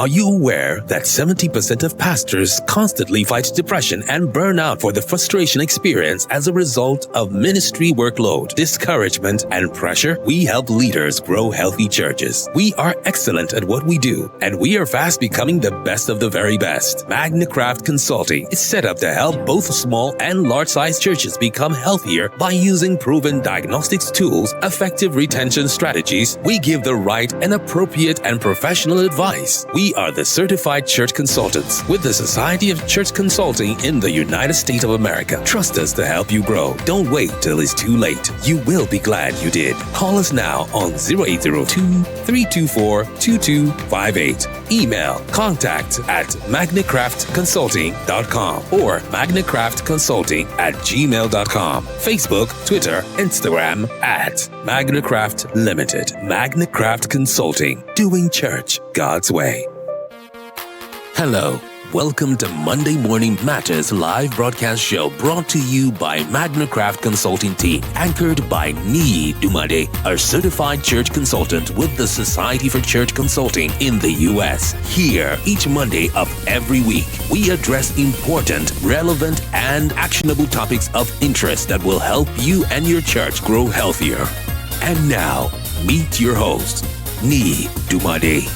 Are you aware that 70% of pastors constantly fight depression and burnout for the frustration experience as a result of ministry workload, discouragement, and pressure? We help leaders grow healthy churches. We are excellent at what we do, and we are fast becoming the best of the very best. MagnaCraft Consulting is set up to help both small and large-sized churches become healthier by using proven diagnostics tools, effective retention strategies. We give the right and appropriate and professional advice. We are the certified church consultants with the Society of Church Consulting in the United States of America. Trust us to help you grow. Don't wait till it's too late. You will be glad you did. Call us now on 0802-324-2258. Email contact@magnacraftconsulting.com or magnacraftconsulting@gmail.com. Facebook, Twitter, Instagram @MagnaCraft Limited. MagnaCraft Consulting, doing church God's way. Hello. Welcome to Monday Morning Matters live broadcast show brought to you by MagnaCraft Consulting Team, anchored by Niyi Dunmade, a certified church consultant with the Society for Church Consulting in the U.S. Here, each Monday of every week, we address important, relevant, and actionable topics of interest that will help you and your church grow healthier. And now, meet your host, Niyi Dunmade.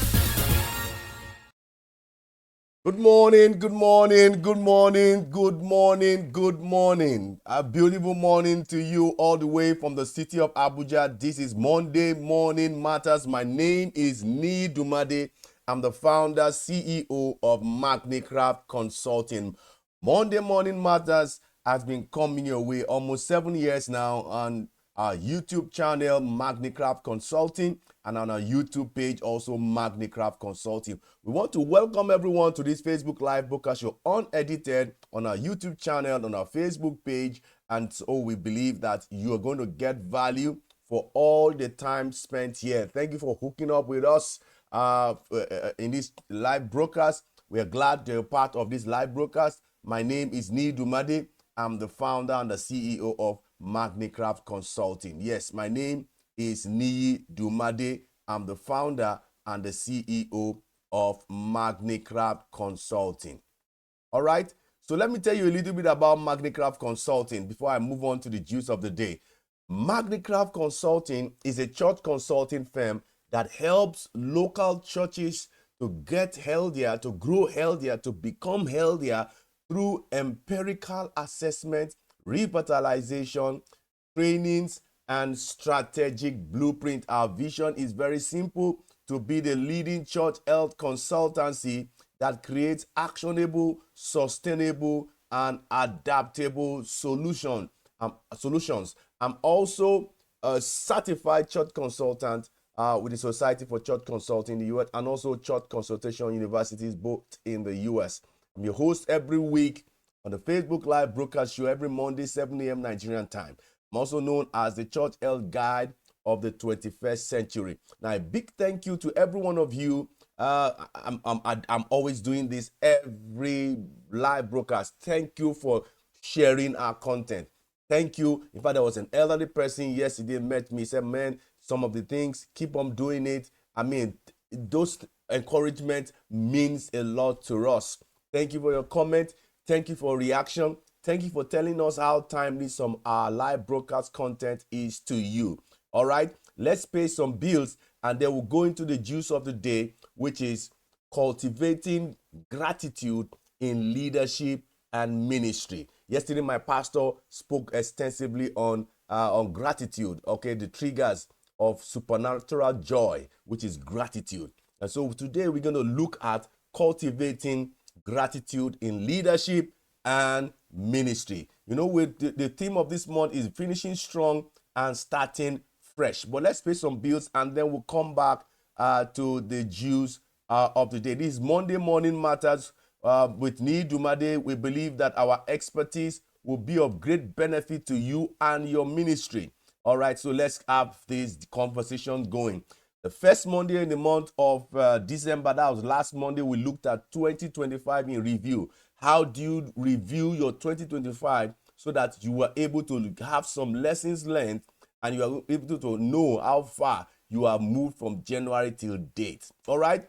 Good morning, good morning, good morning, good morning, good morning. A beautiful morning to you all the way from the city of Abuja. This is Monday Morning Matters. My name is Niyi Dunmade. I'm the founder, CEO of MagnaCraft Consulting. Monday Morning Matters has been coming your way almost 7 years now on our YouTube channel, MagnaCraft Consulting, and on our YouTube page, also MagnaCraft Consulting. We want to welcome everyone to this Facebook Live broadcast show, unedited, on our YouTube channel, on our Facebook page. And so we believe that you are going to get value for all the time spent here. Thank you for hooking up with us in this live broadcast. We are glad you're part of this live broadcast. My name is Niyi Dunmade. I'm the founder and the CEO of MagnaCraft Consulting. Yes, my name is Niyi Dunmade. I'm the founder and the CEO of MagnaCraft Consulting. All right, so let me tell you a little bit about MagnaCraft Consulting before I move on to the juice of the day. MagnaCraft Consulting is a church consulting firm that helps local churches to get healthier, to grow healthier, to become healthier through empirical assessment, revitalization, trainings, and strategic blueprint. Our vision is very simple: to be the leading church health consultancy that creates actionable, sustainable, and adaptable solutions. I'm also a certified church consultant with the Society for Church Consulting in the U.S. and also Church Consultation Universities, both in the U.S. I'm your host every week on the Facebook Live broadcast show every Monday, 7 a.m. Nigerian time. I'm also known as the Church Health Guide of the 21st century. Now, a big thank you to every one of you. I'm always doing this every live broadcast. Thank you for sharing our content. Thank you. In fact, there was an elderly person yesterday met me, said, man, some of the things, keep on doing it. I mean, those encouragement means a lot to us. Thank you for your comment. Thank you for reaction. Thank you for telling us how timely some our live broadcast content is to you. All right, let's pay some bills and then we'll go into the juice of the day, which is cultivating gratitude in leadership and ministry. Yesterday, my pastor spoke extensively on gratitude, okay, the triggers of supernatural joy, which is gratitude. And so today we're going to look at cultivating gratitude in leadership and ministry. You know, with the theme of this month is finishing strong and starting fresh. But let's pay some bills and then we'll come back to the juice of the day. This is Monday Morning Matters with Niyi Dunmade. We believe that our expertise will be of great benefit to you and your ministry. All right, so let's have this conversation going. The first Monday in the month of December, that was last Monday, we looked at 2025 in review. How do you review your 2025 so that you were able to have some lessons learned and you are able to know how far you have moved from January till date? All right.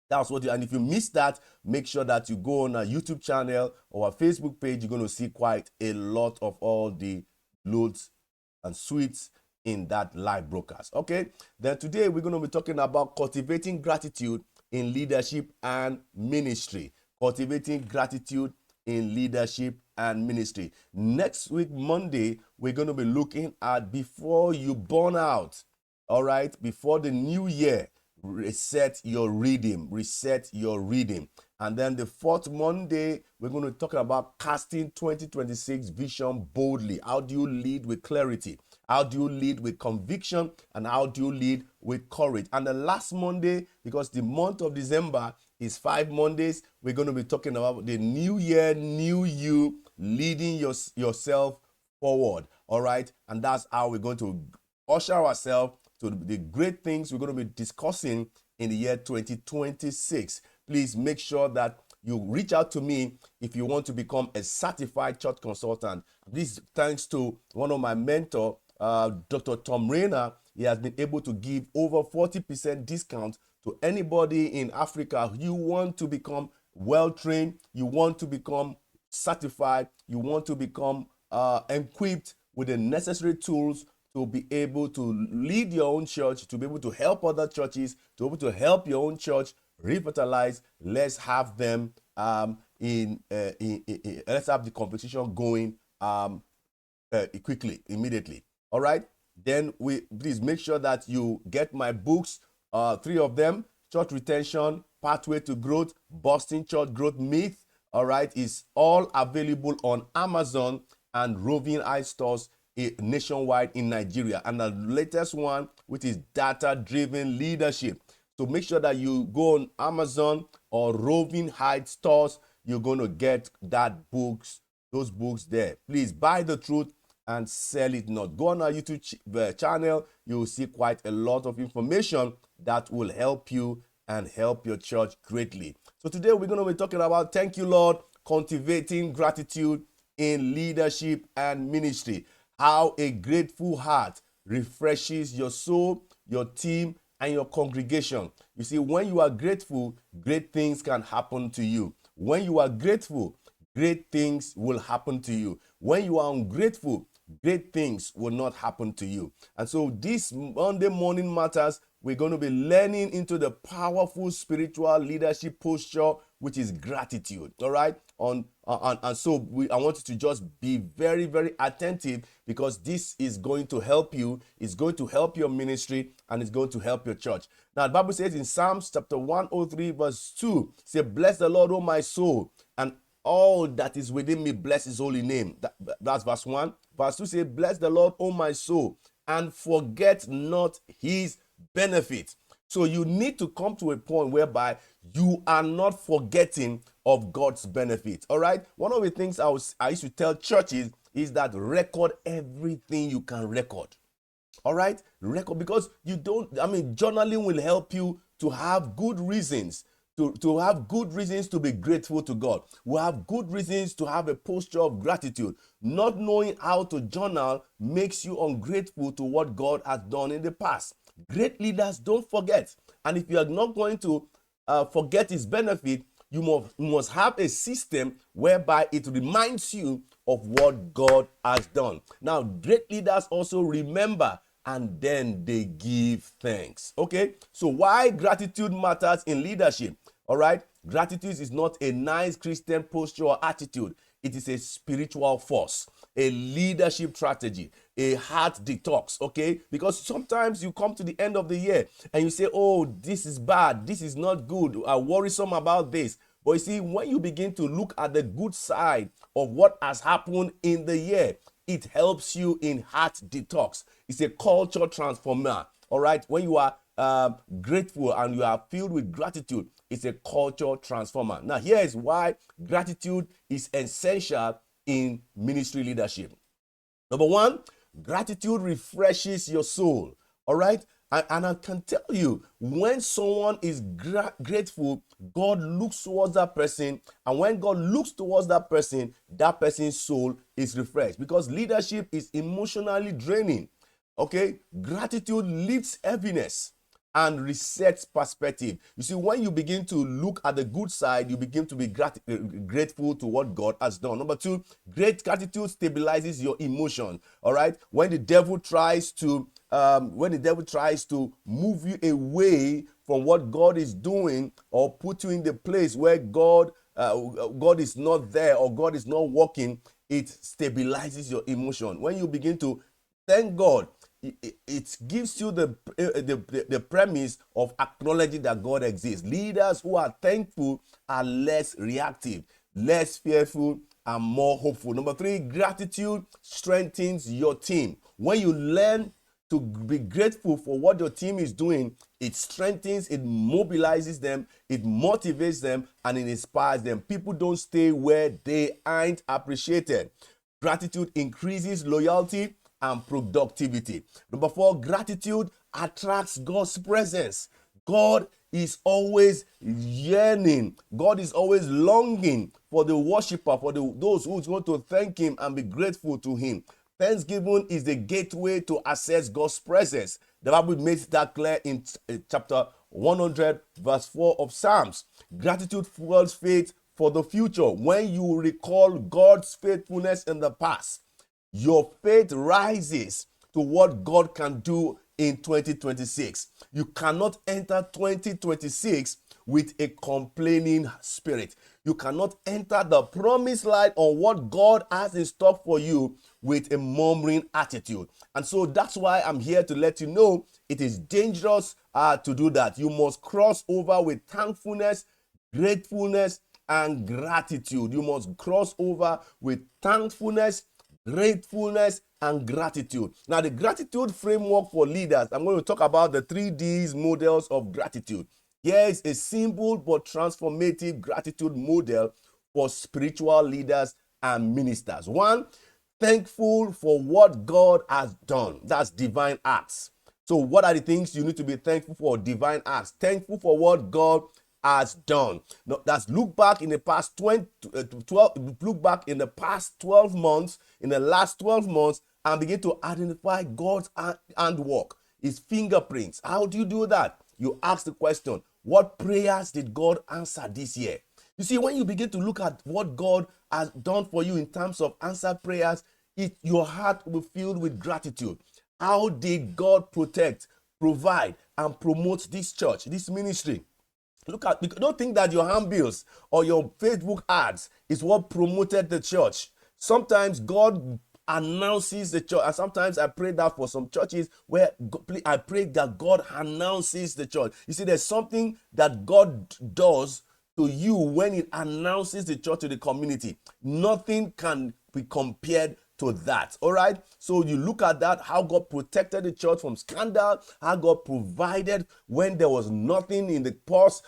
That's what and if you miss that, make sure that you go on our YouTube channel or our Facebook page. You're going to see quite a lot of all the loads and sweets in that live broadcast. Okay, then today we're going to be talking about cultivating gratitude in leadership and ministry. Cultivating gratitude in leadership and ministry. Next week, Monday, we're going to be looking at before you burn out. All right, before the new year, reset your reading. And then the fourth Monday, we're going to talk about casting 2026 vision boldly. How do you lead with clarity? How do you lead with conviction? And how do you lead with courage? And the last Monday, because the month of December is 5 Mondays, we're going to be talking about the new year, new you, leading yourself forward. All right, and that's how we're going to usher ourselves to the great things we're going to be discussing in the year 2026. Please make sure that you reach out to me if you want to become a certified church consultant. This thanks to one of my mentors, Dr. Tom Rayner. He has been able to give over 40% discount to anybody in Africa. You want to become well-trained, you want to become certified, you want to become equipped with the necessary tools to be able to lead your own church, to be able to help other churches, to be able to help your own church revitalize. Let's have them let's have the competition going quickly, immediately. All right. Then please make sure that you get my books, 3 of them: Church Retention, Pathway to Growth, Busting Church Growth Myth. All right, is all available on Amazon and Roving Eye stores nationwide in Nigeria. And the latest one, which is Data-Driven Leadership. So make sure that you go on Amazon or Roving Heights stores. You're going to get those books there. Please buy the truth and sell it not. Go on our YouTube channel. You will see quite a lot of information that will help you and help your church greatly. So today we're going to be talking about, thank you, Lord, cultivating gratitude in leadership and ministry. How a grateful heart refreshes your soul, your team, and your congregation. You see, when you are grateful, great things can happen to you. When you are grateful, great things will happen to you. When you are ungrateful, great things will not happen to you. And so this Monday Morning Matters, we're going to be learning into the powerful spiritual leadership posture, which is gratitude. All right. And so I want you to just be very, very attentive, because this is going to help you. It's going to help your ministry, and it's going to help your church. Now, the Bible says in Psalms chapter 103, verse 2, say, bless the Lord, O my soul, and all that is within me, bless his holy name. That's verse 1. Verse 2 says, bless the Lord, O my soul, and forget not his benefit. So you need to come to a point whereby you are not forgetting of God's benefit. All right. One of the things I used to tell churches is that record everything you can record. All right. Record, because journaling will help you to have good reasons. To have good reasons to be grateful to God. We have good reasons to have a posture of gratitude. Not knowing how to journal makes you ungrateful to what God has done in the past. Great leaders don't forget. And if you are not going to forget his benefit, you must have a system whereby it reminds you of what God has done. Now, great leaders also remember, and then they give thanks. Okay, so why gratitude matters in leadership? All right, gratitude is not a nice Christian posture or attitude. It is a spiritual force, a leadership strategy, a heart detox. Okay, because sometimes you come to the end of the year and you say, oh, this is bad, this is not good, I'm worrisome about this. But you see, when you begin to look at the good side of what has happened in the year, it helps you in heart detox. It's a culture transformer. All right. When you are grateful and you are filled with gratitude, it's a culture transformer. Now, here is why gratitude is essential in ministry leadership. Number one, gratitude refreshes your soul. All right. And I can tell you, when someone is grateful, God looks towards that person. And when God looks towards that person's soul is refreshed, because leadership is emotionally draining. Okay, gratitude lifts heaviness and resets perspective. You see, when you begin to look at the good side, you begin to be grateful to what God has done. Number two, great gratitude stabilizes your emotion. All right, when the devil tries to move you away from what God is doing, or put you in the place where God is not there, or God is not working, it stabilizes your emotion. When you begin to thank God, it gives you the premise of acknowledging that God exists. Leaders who are thankful are less reactive, less fearful, and more hopeful. Number three, gratitude strengthens your team. When you learn to be grateful for what your team is doing, it strengthens, it mobilizes them, it motivates them, and it inspires them. People don't stay where they aren't appreciated. Gratitude increases loyalty and productivity. Number four, gratitude attracts God's presence. God is always yearning. God is always longing for the worshiper, for those who's going to thank him and be grateful to him. Thanksgiving is the gateway to access God's presence. The Bible makes that clear in chapter 100, verse 4 of Psalms. Gratitude fuels faith for the future. When you recall God's faithfulness in the past, your faith rises to what God can do in 2026. You cannot enter 2026 with a complaining spirit. You cannot enter the promised land on what God has in stock for you with a murmuring attitude. And so that's why I'm here to let you know it is dangerous to do that. You must cross over with thankfulness, gratefulness, and gratitude. You must cross over with thankfulness, gratefulness, and gratitude. Now, the gratitude framework for leaders, I'm going to talk about the 3Ds models of gratitude. Here is a simple but transformative gratitude model for spiritual leaders and ministers. One, thankful for what God has done. That's divine acts. So what are the things you need to be thankful for? Divine acts. Thankful for what God has done. Now, that's look back in the past 12 months, in the last 12 months, and begin to identify God's handwork, his fingerprints. How do you do that? You ask the question, what prayers did God answer this year? You see, when you begin to look at what God has done for you in terms of answered prayers, your heart will be filled with gratitude. How did God protect, provide, and promote this church, this ministry? Don't think that your handbills or your Facebook ads is what promoted the church. Sometimes God announces the church, and sometimes I pray that for some churches where I pray that God announces the church. You see, there's something that God does to you when it announces the church to the community. Nothing can be compared to that. All right, so you look at that, how God protected the church from scandal, how God provided when there was nothing in the purse,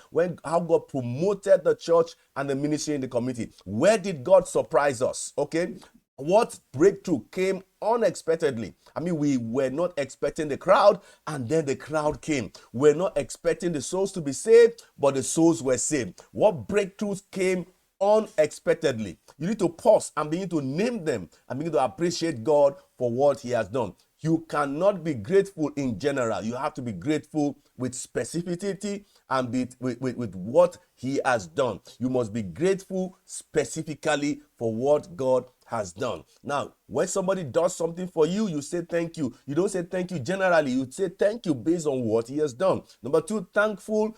how God promoted the church and the ministry in the community. Where did God surprise us? Okay, what breakthrough came unexpectedly? I mean, we were not expecting the crowd, and then the crowd came. We're not expecting the souls to be saved, but the souls were saved. What breakthroughs came unexpectedly? You need to pause and begin to name them and begin to appreciate God for what he has done. You cannot be grateful in general. You have to be grateful with specificity and with what he has done. You must be grateful specifically for what God has done. Now, when somebody does something for you, you say thank you. You don't say thank you generally. You say thank you based on what he has done. Number two, thankful.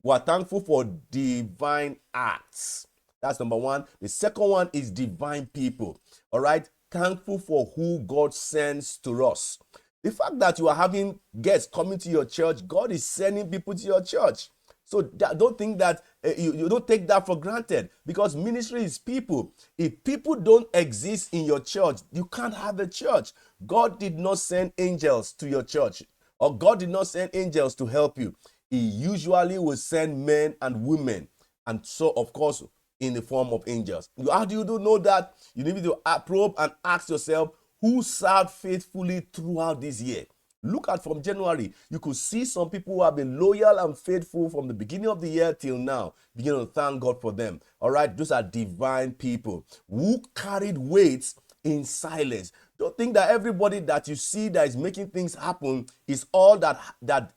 We're thankful for divine acts. That's number one. The second one is divine people. All right. Thankful for who God sends to us. The fact that you are having guests coming to your church, God is sending people to your church. So don't think that you don't take that for granted, because ministry is people. If people don't exist in your church, you can't have a church. God did not send angels to your church, or God did not send angels to help you. He usually will send men and women, and so of course in the form of angels. How do you know that? You need to probe and ask yourself, who served faithfully throughout this year? Look at from January, you could see some people who have been loyal and faithful from the beginning of the year till now. Begin to thank God for them. All right, those are divine people who carried weights in silence. Don't think that everybody that you see that is making things happen is all that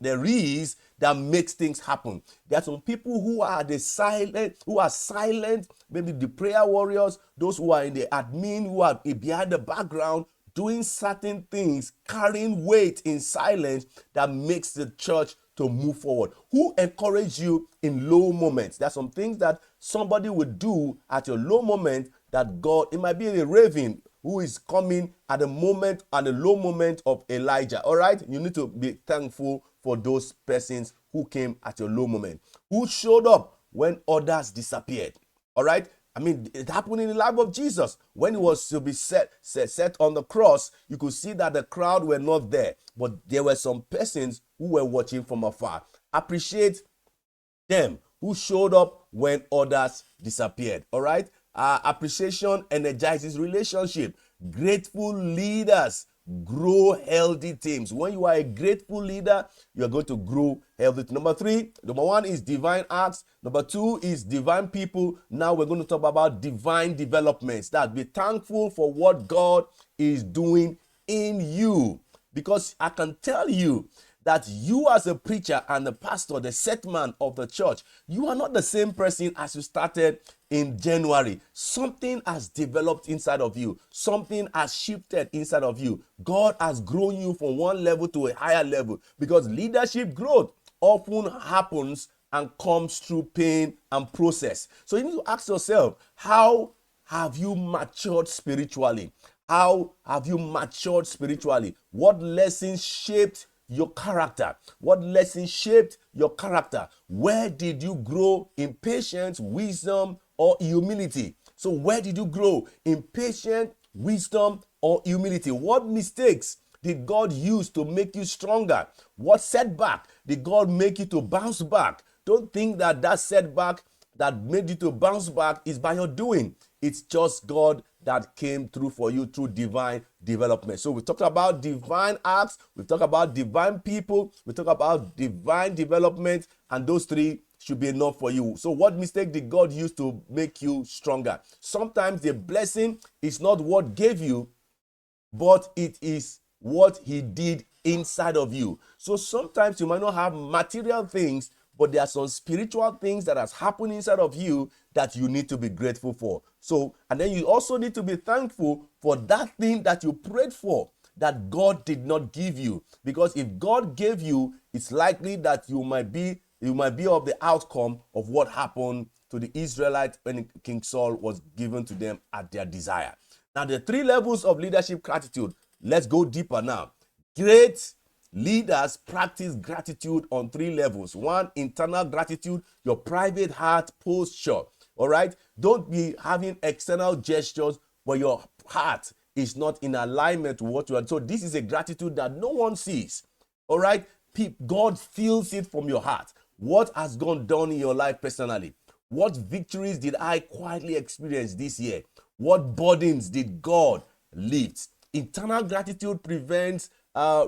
there is that makes things happen. There are some people who are silent, maybe the prayer warriors, those who are in the admin, who are behind the background, doing certain things, carrying weight in silence that makes the church to move forward. Who encourage you in low moments? There are some things that somebody would do at your low moment that God, it might be a raven who is coming at the low moment of Elijah. All right, you need to be thankful for those persons who came at your low moment, who showed up when others disappeared. All right, I mean, it happened in the life of Jesus. When he was to be set on the cross, you could see that the crowd were not there, but there were some persons who were watching from afar. Appreciate them who showed up when others disappeared. All right, appreciation energizes relationship. Grateful leaders grow healthy teams. When you are a grateful leader, you are going to grow healthy. Number one is divine acts. Number two is divine people. Now we're going to talk about divine developments. That be thankful for what God is doing in you. Because I can tell you that you as a preacher and the pastor, the set man of the church, you are not the same person as you started in January. Something has developed inside of you. Something has shifted inside of you. God has grown you from one level to a higher level, because leadership growth often happens and comes through pain and process. So you need to ask yourself, how have you matured spiritually? How have you matured spiritually? What lessons shaped your character? What lessons shaped your character? Where did you grow in patience, wisdom, or humility? So where did you grow in patience, wisdom, or humility? What mistakes did God use to make you stronger? What setback did God make you to bounce back? Don't think that setback that made you to bounce back is by your doing. It's just God that came through for you through divine development. So we talked about divine acts, we talked about divine people, we talked about divine development, and those three should be enough for you. So what mistake did God use to make you stronger? Sometimes the blessing is not what gave you, but it is what he did inside of you. So sometimes you might not have material things, but there are some spiritual things that has happened inside of you that you need to be grateful for. So, and then you also need to be thankful for that thing that you prayed for that God did not give you. Because if God gave you, it's likely that you might be of the outcome of what happened to the Israelites when King Saul was given to them at their desire. Now, the three levels of leadership gratitude. Let's go deeper now. Great leaders practice gratitude on three levels. One, internal gratitude, your private heart posture. All right? Don't be having external gestures, but your heart is not in alignment with what you are. So this is a gratitude that no one sees. All right? God feels it from your heart. What has gone down in your life personally? What victories did I quietly experience this year? What burdens did God lift? Internal gratitude prevents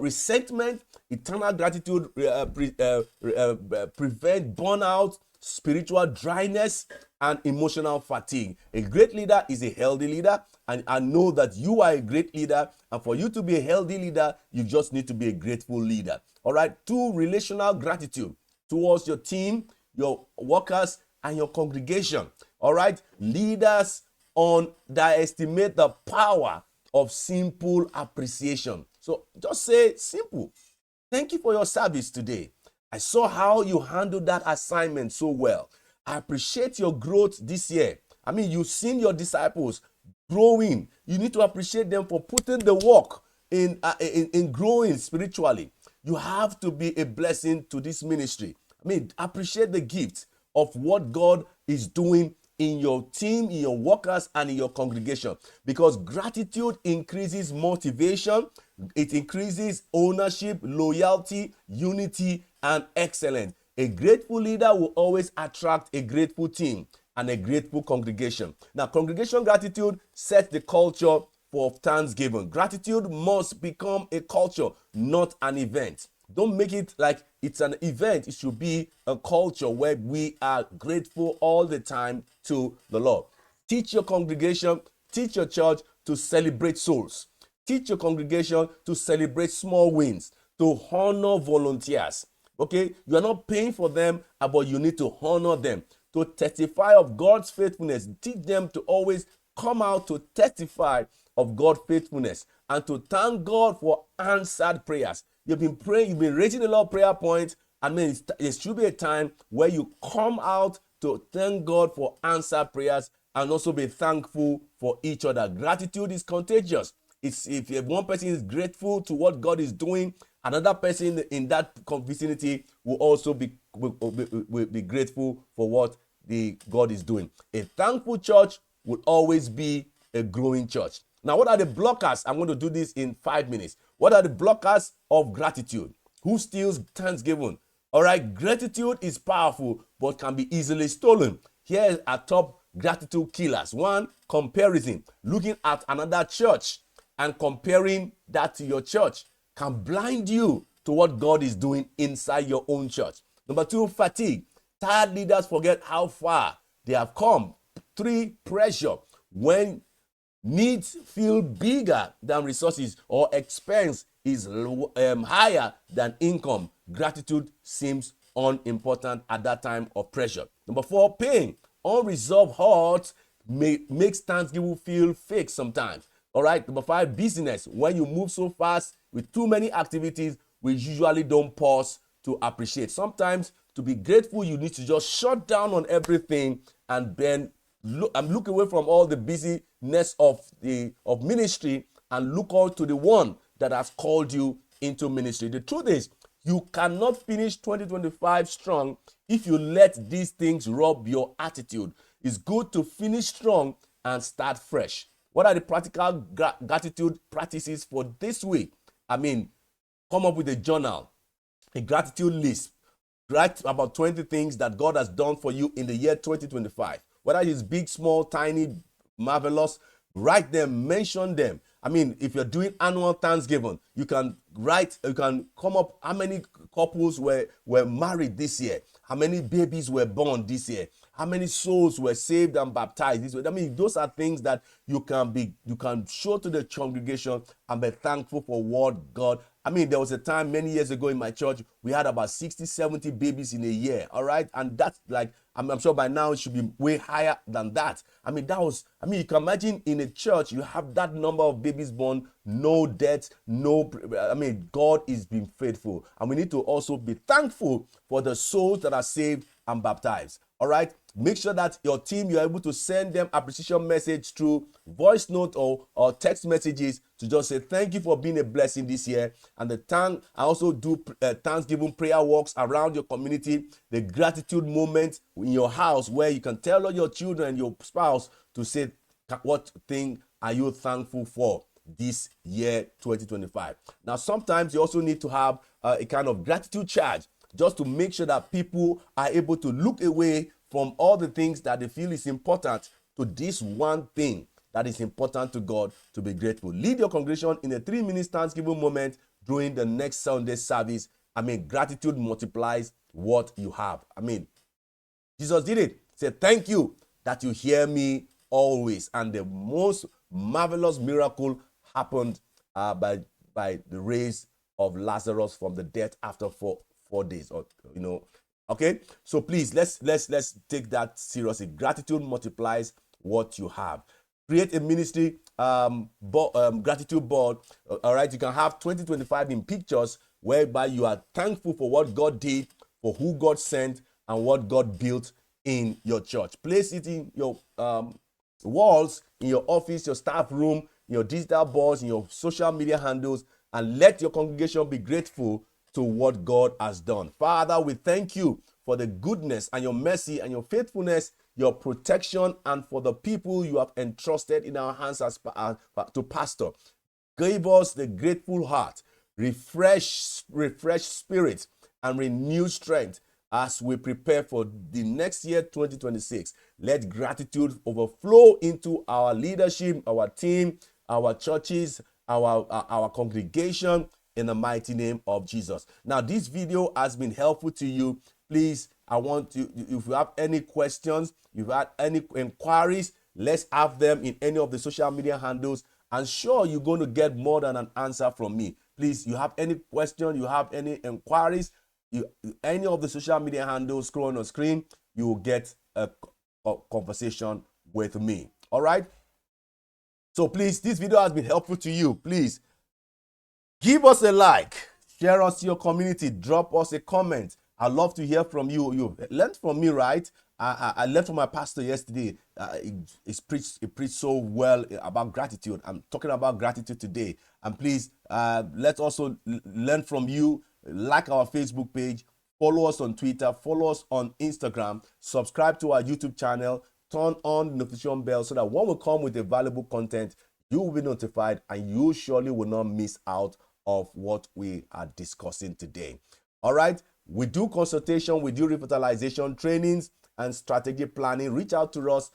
resentment. Eternal gratitude prevent burnout, spiritual dryness, and emotional fatigue. A great leader is a healthy leader, and I know that you are a great leader, and for you to be a healthy leader, you just need to be a grateful leader. All right, 2, relational gratitude towards your team, your workers, and your congregation. All right, leaders underestimate the power of simple appreciation. So just say simple. Thank you for your service today. I saw how you handled that assignment so well. I appreciate your growth this year. I mean, you've seen your disciples growing. You need to appreciate them for putting the work in growing spiritually. You have to be a blessing to this ministry. I mean, appreciate the gift of what God is doing in your team, in your workers, and in your congregation. Because gratitude increases motivation, it increases ownership, loyalty, unity, and excellence. A grateful leader will always attract a grateful team and a grateful congregation. Now, congregation gratitude sets the culture for thanksgiving. Gratitude must become a culture, not an event. Don't make it like it's an event. It should be a culture where we are grateful all the time to the Lord. Teach your congregation Teach your church to celebrate souls. Teach your congregation to celebrate small wins, to honor volunteers. Okay, you are not paying for them, but you need to honor them, to testify of God's faithfulness. Teach them to always come out to testify of God's faithfulness and to thank God for answered prayers. You've been praying, you've been raising a lot of prayer points. I mean, there should be a time where you come out to thank God for answered prayers and also be thankful for each other. Gratitude is contagious. It's if one person is grateful to what God is doing, another person in that vicinity will also be grateful for what God is doing. A thankful church will always be a growing church. Now, what are the blockers? I'm going to do this in 5 minutes. What are the blockers of gratitude? Who steals thanksgiving? All right, gratitude is powerful but can be easily stolen. Here are top gratitude killers. One, comparison. Looking at another church and comparing that to your church can blind you to what God is doing inside your own church. Number two, fatigue. Tired leaders forget how far they have come. Three, pressure. When needs feel bigger than resources or expense is higher than income, gratitude seems unimportant at that time of pressure. Number four, pain. Unresolved hurt makes Thanksgiving feel fake sometimes. All right. Number five, busyness. When you move so fast with too many activities, we usually don't pause to appreciate. Sometimes to be grateful, you need to just shut down on everything and then look away from all the busyness of ministry and look out to the one that has called you into ministry. The truth is, you cannot finish 2025 strong if you let these things rob your attitude. It's good to finish strong and start fresh. What are the practical gratitude practices for this week? I mean, come up with a journal, a gratitude list. Write about 20 things that God has done for you in the year 2025. Whether it's big, small, tiny, marvelous, write them, mention them. I mean, if you're doing annual Thanksgiving, you can come up how many couples were married this year, how many babies were born this year, how many souls were saved and baptized this way. I mean, those are things that you can show to the congregation and be thankful for what God. I mean, there was a time many years ago in my church, we had about 60, 70 babies in a year. All right. And that's like, I'm sure by now it should be way higher than that. You can imagine in a church, you have that number of babies born, no death, God is being faithful. And we need to also be thankful for the souls that are saved and baptized. All right. Make sure that your team, you're able to send them appreciation message through voice note or text messages to just say thank you for being a blessing this year. And I also do Thanksgiving prayer walks around your community, the gratitude moment in your house where you can tell all your children and your spouse to say what thing are you thankful for this year 2025. Now, sometimes you also need to have a kind of gratitude charge just to make sure that people are able to look away from all the things that they feel is important to this one thing that is important to God, to be grateful. Lead your congregation in a 3-minute Thanksgiving moment during the next Sunday service. Gratitude multiplies what you have. Jesus did it. He said, thank you that you hear me always. And the most marvelous miracle happened by the raise of Lazarus from the dead after four days. Okay, so please let's take that seriously. Gratitude multiplies what you have. Create a ministry gratitude board. All right, you can have 2025 in pictures whereby you are thankful for what God did, for who God sent, and what God built in your church. Place it in your walls, in your office, your staff room, your digital boards, in your social media handles, and let your congregation be grateful to what God has done. Father, we thank you for the goodness and your mercy and your faithfulness, your protection, and for the people you have entrusted in our hands to pastor. Give us the grateful heart, refresh spirit, and renew strength as we prepare for the next year, 2026. Let gratitude overflow into our leadership, our team, our churches, our congregation, in the mighty name of Jesus. Now, this video has been helpful to you. Please, I want you, if you have any questions, you've had any inquiries, Let's have them in any of the social media handles, and sure, you're going to get more than an answer from me. Please, you have any question, you have any inquiries, any of the social media handles scroll on the screen, you will get a conversation with me. All right? So please, this video has been helpful to you. Please give us a like, share us to your community, drop us a comment. I'd love to hear from you. You learned from me, right? I learned from my pastor yesterday. He preached so well about gratitude. I'm talking about gratitude today. And please, let's also learn from you. Like our Facebook page, follow us on Twitter, follow us on Instagram, subscribe to our YouTube channel, turn on the notification bell so that when we come with a valuable content, you will be notified and you surely will not miss out of what we are discussing today. All right, we do consultation, we do revitalization trainings and strategic planning. Reach out to us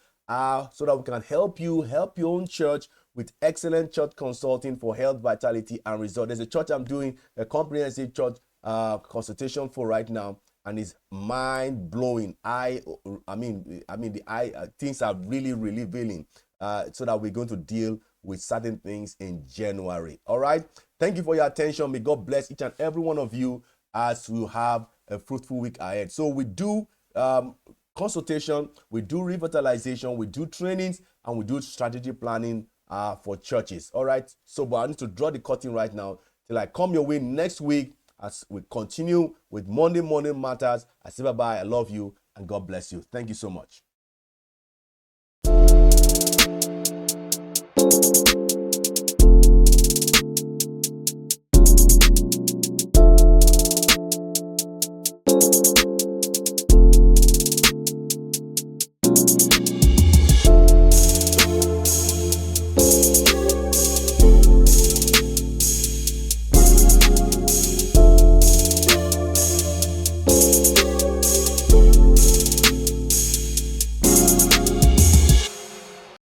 so that we can help you help your own church with excellent church consulting for health, vitality, and result. There's a church I'm doing a comprehensive church consultation for right now, and it's mind blowing. Things are really revealing. So that we're going to deal with certain things in January. All right. Thank you for your attention. May God bless each and every one of you as you have a fruitful week ahead. So we do consultation, we do revitalization, we do trainings, and we do strategy planning for churches. All right. So, but I need to draw the curtain right now till I come your way next week as we continue with Monday Morning Matters. I say bye-bye. I love you and God bless you. Thank you so much.